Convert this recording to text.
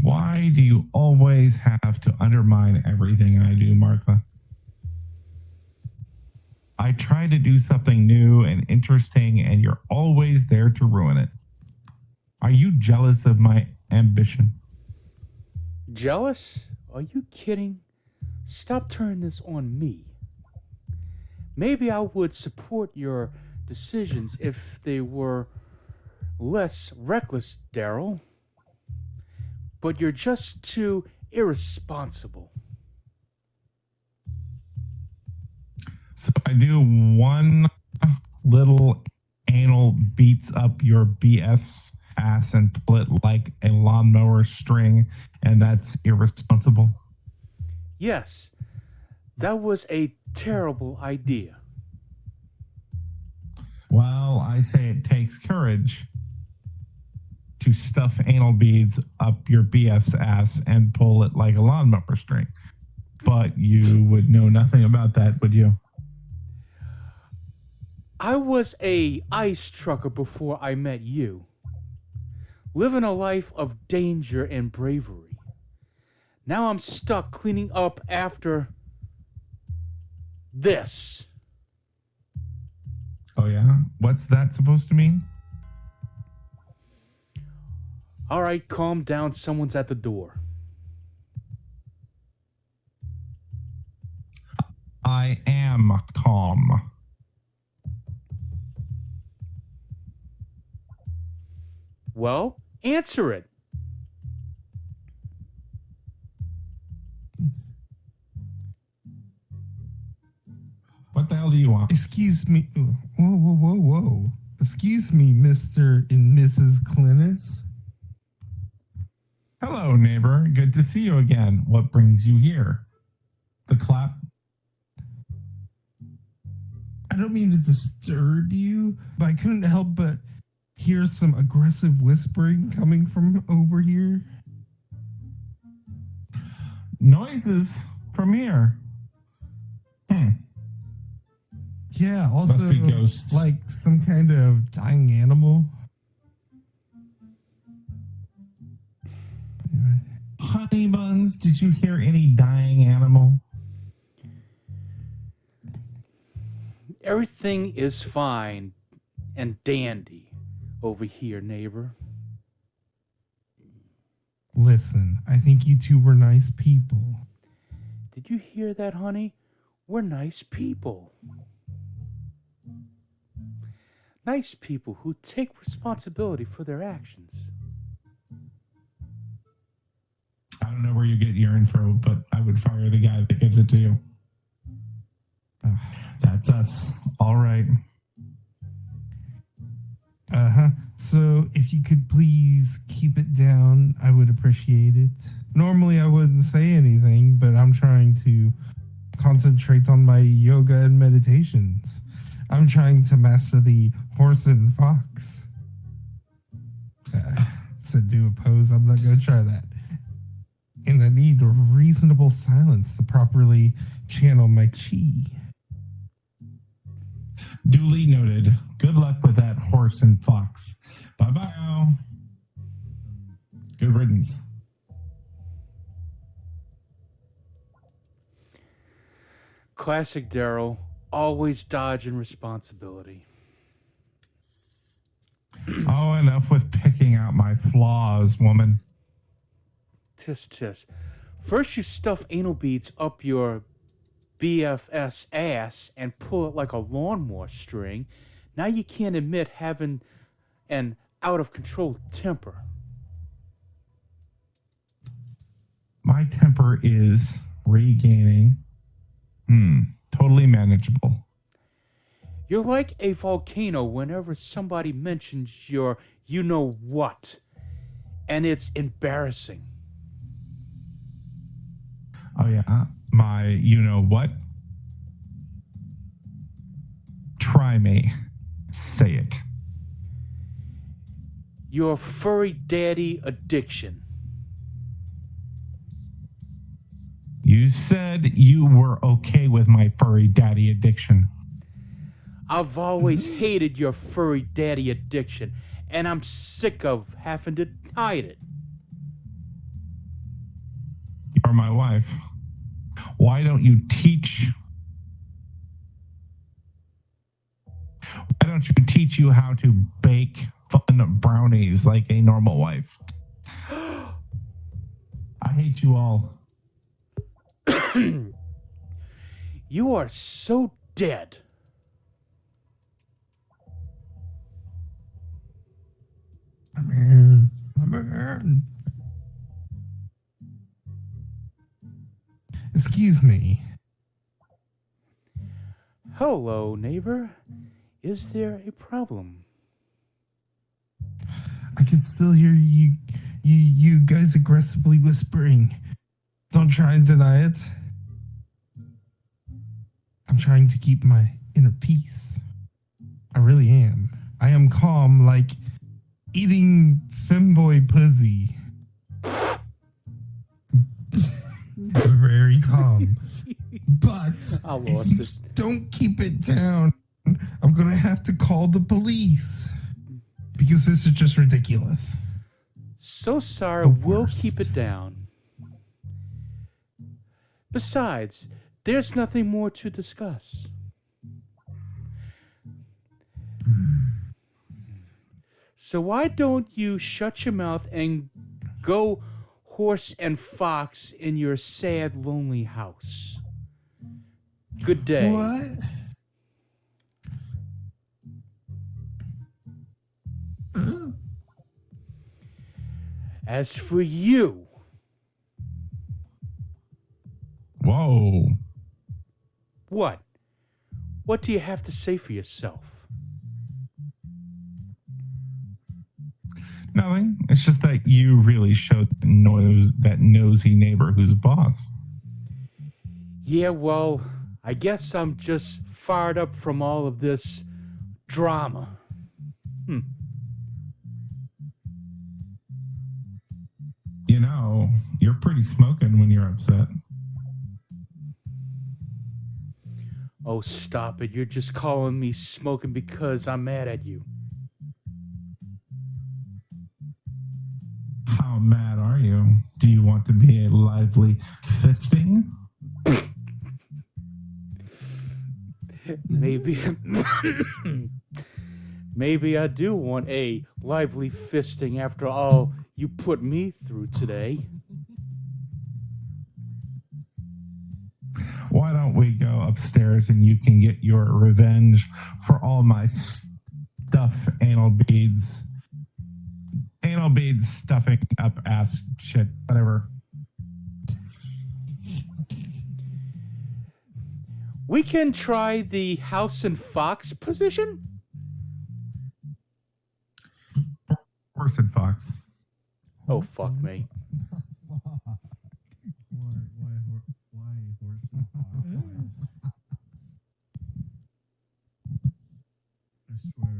Why do you always have to undermine everything I do, Martha? I try to do something new and interesting, and you're always there to ruin it. Are you jealous of my ambition? Jealous? Are you kidding? Stop turning this on me. Maybe I would support your decisions if they were less reckless, Daryl. But you're just too irresponsible. So I do one little anal beats up your BF's ass and pull it like a lawnmower string, and that's irresponsible. Yes, that was a terrible idea. Well, I say it takes courage to stuff anal beads up your BF's ass and pull it like a lawnmower string. But you would know nothing about that, would you? I was a ice trucker before I met you, living a life of danger and bravery. Now I'm stuck cleaning up after this. Oh, yeah? What's that supposed to mean? All right, calm down. Someone's at the door. I am calm. Well, answer it. What the hell do you want? Excuse me. Whoa, whoa, whoa, whoa. Excuse me, Mr. and Mrs. Clintus. Hello, neighbor. Good to see you again. What brings you here? The clap. I don't mean to disturb you, but I couldn't help but hear some aggressive whispering coming from over here. Noises from here. Yeah, also Must be ghosts. like some kind of dying animal. Honey buns, did you hear any dying animal? Everything is fine and dandy over here, neighbor. Listen, I think you two were nice people. Did you hear that, honey? We're nice people. Nice people who take responsibility for their actions. I don't know where you get your info, but I would fire the guy that gives it to you. That's us. All right. Uh-huh. So if you could please keep it down, I would appreciate it. Normally I wouldn't say anything, but I'm trying to concentrate on my yoga and meditations. I'm trying to master the horse and fox. To do a pose, I'm not going to try that. And I need reasonable silence to properly channel my chi. Duly noted. Good luck with that horse and fox. Bye-bye now. Good riddance. Classic Daryl, always dodging responsibility. Oh, enough with picking out my flaws, woman. Tisk tisk. First you stuff anal beads up your BFS ass and pull it like a lawnmower string. Now you can't admit having an out of control temper. My temper is regaining. Totally manageable. You're like a volcano whenever somebody mentions your you know what. And it's embarrassing. Oh, yeah. My you know what? Try me. Say it. Your furry daddy addiction. You said you were okay with my furry daddy addiction. I've always hated your furry daddy addiction, and I'm sick of having to hide it. for my wife. Why don't you teach? Why don't you teach you how to bake fun brownies like a normal wife? I hate you all. You are so dead. I'm in. Excuse me. Hello, neighbor. Is there a problem? I can still hear you guys aggressively whispering. Don't try and deny it. I'm trying to keep my inner peace. I really am. I am calm like eating femboy pussy. Very calm. But I if lost you it. don't keep it down, I'm gonna have to call the police. Because this is just ridiculous. So sorry, The we'll worst. keep it down. Besides, there's nothing more to discuss. So why don't you shut your mouth and go horse and fox in your sad, lonely house? Good day. What? As for you, Whoa. what? What do you have to say for yourself? Nothing. It's just that you really showed that nosy neighbor who's boss. Yeah, well, I guess I'm just fired up from all of this drama. You know, you're pretty smoking when you're upset. Oh, stop it. You're just calling me smoking because I'm mad at you. How mad are you? Do you want to be a lively fisting? Maybe maybe I do want a lively fisting after all you put me through today. Why don't we go upstairs and you can get your revenge for all my stuff anal beads. Anal beads stuffing up ass shit, whatever. We can try the house and fox position? Horse and fox. Oh, fuck me. Why horse and fox? I swear